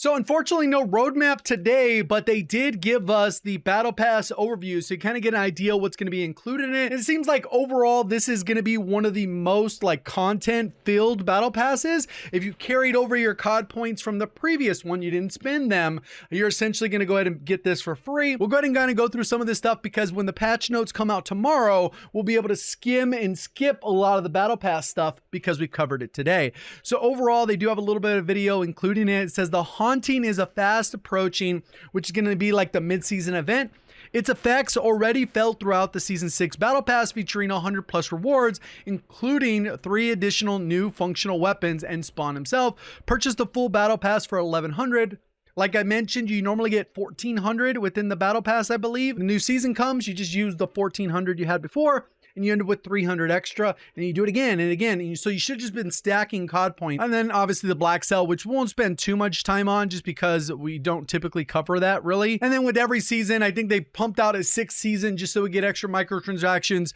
So unfortunately, no roadmap today, but they did give us the Battle Pass overview, so you kind of get an idea what's going to be included in it. It seems like overall, this is going to be one of the most like content-filled Battle Passes. If you carried over your COD points from the previous one, you didn't spend them, you're essentially going to go ahead and get this for free. We'll go ahead and kind of go through some of this stuff because when the patch notes come out tomorrow, we'll be able to skim and skip a lot of the Battle Pass stuff because we covered it today. So overall, they do have a little bit of video including it. It says the Haunting is a fast approaching, which is going to be like the mid-season event. Its effects already felt throughout the Season 6 Battle Pass, featuring 100 plus rewards, including 3 additional new functional weapons and Spawn himself. Purchase the full Battle Pass for 1,100. Like I mentioned, you normally get 1,400 within the Battle Pass, I believe. The new season comes, you just use the 1,400 you had before, and you end up with 300 extra, and you do it again and again. And so you should have just been stacking COD points. And then obviously the Black Cell, which we won't spend too much time on just because we don't typically cover that really. And then with every season, I think they pumped out a 6th season just so we get extra microtransactions.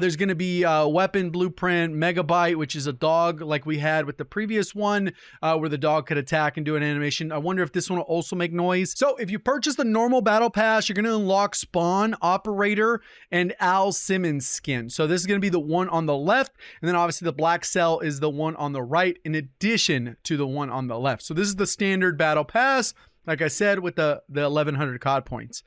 There's going to be weapon blueprint, Megabyte, which is a dog like we had with the previous one, where the dog could attack and do an animation. I wonder if this one will also make noise. So if you purchase the normal Battle Pass, you're going to unlock Spawn, Operator, and Al Simmons skin. So this is going to be the one on the left, and then obviously the Black Cell is the one on the right in addition to the one on the left. So this is the standard Battle Pass, like I said, with the 1,100 COD points.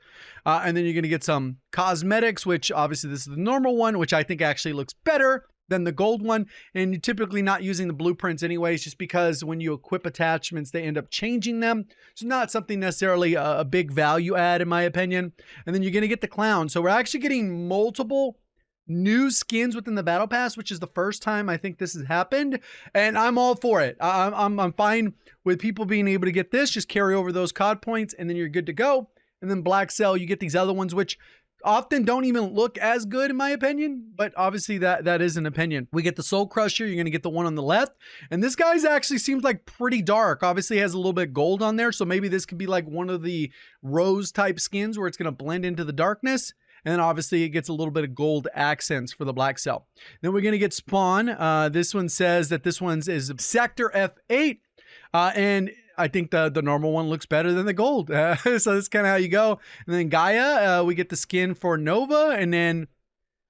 And then you're going to get some cosmetics, which obviously this is the normal one, which I think actually looks better than the gold one. And you're typically not using the blueprints anyways, just because when you equip attachments, they end up changing them. So not something necessarily a big value add in my opinion. And then you're going to get the clown. So we're actually getting multiple new skins within the Battle Pass, which is the first time I think this has happened, and I'm all for it. I'm fine with people being able to get this. Just carry over those COD points, and then you're good to go. And then Black Cell, you get these other ones, which often don't even look as good in my opinion, but obviously that is an opinion. We get the Soul Crusher. You're going to get the one on the left, and this guy's actually seems like pretty dark. Obviously has a little bit of gold on there, so maybe this could be like one of the rose type skins where it's going to blend into the darkness. And then obviously it gets a little bit of gold accents for the Black Cell. Then we're going to get Spawn. This one says that this one's is Sector F8. And I think the normal one looks better than the gold. So that's kind of how you go. And then Gaia, we get the skin for Nova. And then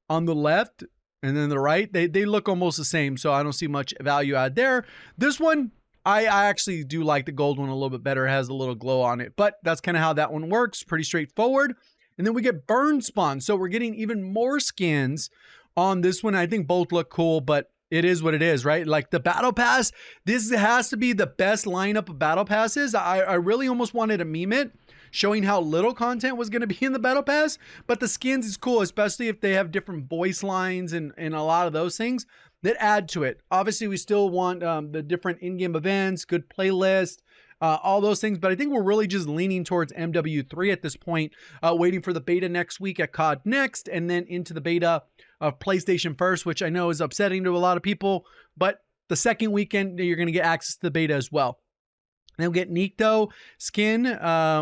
on the left and then the right, they look almost the same. So I don't see much value add there. This one, I actually do like the gold one a little bit better. It has a little glow on it. But that's kind of how that one works. Pretty straightforward. And then we get Burn Spawn. So we're getting even more skins on this one. I think both look cool, but it is what it is, right? Like the Battle Pass, this has to be the best lineup of Battle Passes. I really almost wanted to meme it, showing how little content was going to be in the Battle Pass. But the skins is cool, especially if they have different voice lines and a lot of those things that add to it. Obviously, we still want the different in-game events, good playlist, all those things, but I think we're really just leaning towards MW3 at this point, waiting for the beta next week at COD Next, and then into the beta of PlayStation First, which I know is upsetting to a lot of people, but the second weekend, you're going to get access to the beta as well. Then we'll get Nikto skin,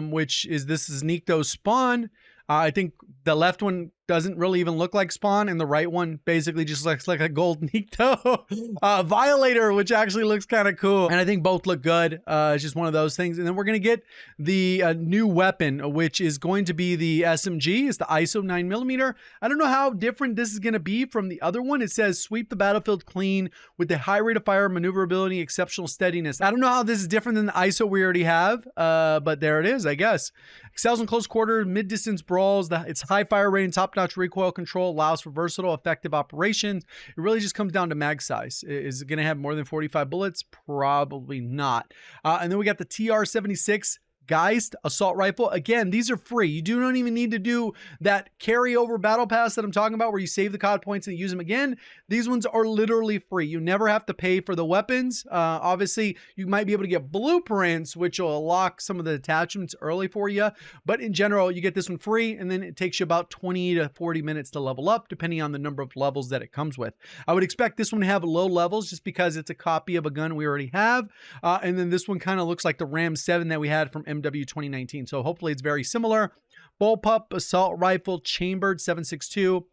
which is, this is Nikto's Spawn. I think the left one doesn't really even look like Spawn, and the right one basically just looks like a gold Nikto. Violator, which actually looks kind of cool, and I think both look good. It's just one of those things. And then we're going to get the new weapon, which is going to be the SMG. It's the ISO 9mm. I don't know how different this is going to be from the other one. It says sweep the battlefield clean with a high rate of fire, maneuverability, exceptional steadiness. I don't know how this is different than the ISO we already have, but there it is, I guess. Excels in close quarter, mid-distance brawls. It's high fire rate and top-notch recoil control, allows for versatile, effective operations. It really just comes down to mag size. Is it going to have more than 45 bullets? Probably not. And then we got the TR-76 Geist assault rifle. Again, these are free. You don't even need to do that carryover battle pass that I'm talking about where you save the COD points and use them again. These ones are literally free. You never have to pay for the weapons. Obviously, you might be able to get blueprints, which will unlock some of the attachments early for you. But in general, you get this one free, and then it takes you about 20 to 40 minutes to level up, depending on the number of levels that it comes with. I would expect this one to have low levels just because it's a copy of a gun we already have. And then this one kind of looks like the Ram 7 that we had from MW 2019. So hopefully it's very similar. Bullpup assault rifle chambered 7.62.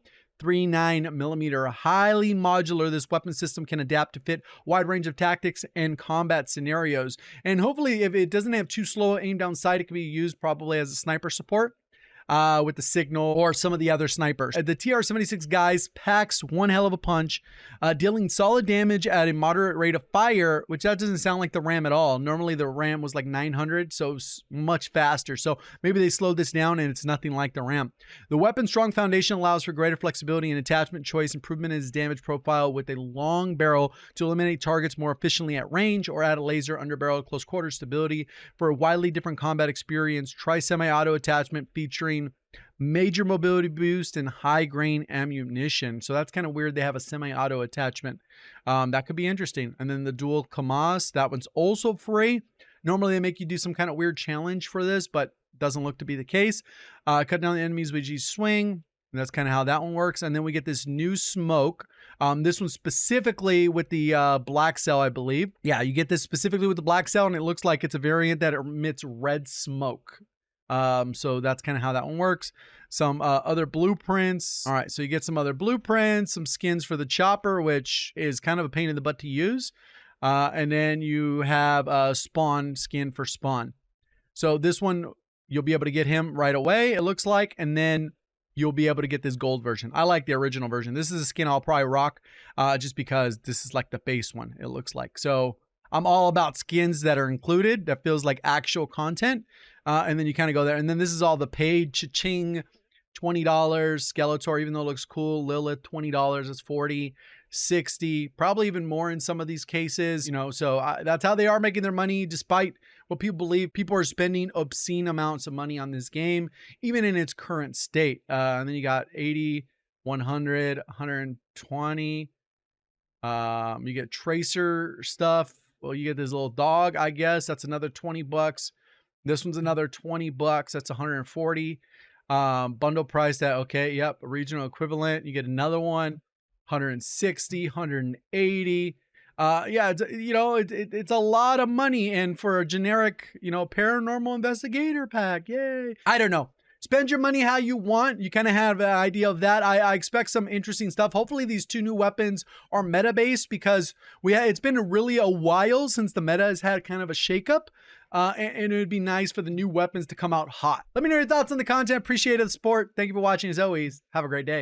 .39mm. Highly modular, this weapon system can adapt to fit a wide range of tactics and combat scenarios. And hopefully, if it doesn't have too slow aim down sight, it can be used probably as a sniper support. With the Signal or some of the other snipers. The TR-76 guys packs one hell of a punch, dealing solid damage at a moderate rate of fire, which that doesn't sound like the RAM at all. Normally the RAM was like 900, so it's much faster. So maybe they slowed this down and it's nothing like the RAM. The weapon's strong foundation allows for greater flexibility and attachment choice, improvement in its damage profile with a long barrel to eliminate targets more efficiently at range, or add a laser under barrel close quarter stability for a widely different combat experience. Try semi-auto attachment featuring major mobility boost and high grain ammunition. So that's kind of weird. They have a semi-auto attachment. That could be interesting. And then the dual KAMAS, that one's also free. Normally they make you do some kind of weird challenge for this, but doesn't look to be the case. Cut down the enemies with G swing. That's kind of how that one works. And then we get this new smoke. This one specifically with the black cell, I believe. Yeah, you get this specifically with the black cell, and it looks like it's a variant that emits red smoke. So that's kind of how that one works. Some other blueprints. All right, so you get some other blueprints, some skins for the chopper, which is kind of a pain in the butt to use. And then you have a spawn skin for Spawn. So this one, you'll be able to get him right away, it looks like, and then you'll be able to get this gold version. I like the original version. This is a skin I'll probably rock just because this is like the base one, it looks like. So I'm all about skins that are included. That feels like actual content. And then you kind of go there. And then this is all the paid. Cha-ching, $20. Skeletor, even though it looks cool. Lilith, $20. It's $40, $60. Probably even more in some of these cases. You know, so that's how they are making their money, despite what people believe. People are spending obscene amounts of money on this game, even in its current state. And then you got 80, 100, 120. You get Tracer stuff. Well, you get this little dog, I guess. That's another 20 bucks. This one's another 20 bucks. That's 140. Bundle price that, okay, yep, regional equivalent. You get another one, 160, 180. Yeah, it's a lot of money. And for a generic, paranormal investigator pack, yay. I don't know. Spend your money how you want. You kind of have an idea of that. I expect some interesting stuff. Hopefully these two new weapons are meta-based, because it's been really a while since the meta has had kind of a shakeup. And it would be nice for the new weapons to come out hot. Let me know your thoughts on the content. Appreciate the support. Thank you for watching. As always, have a great day.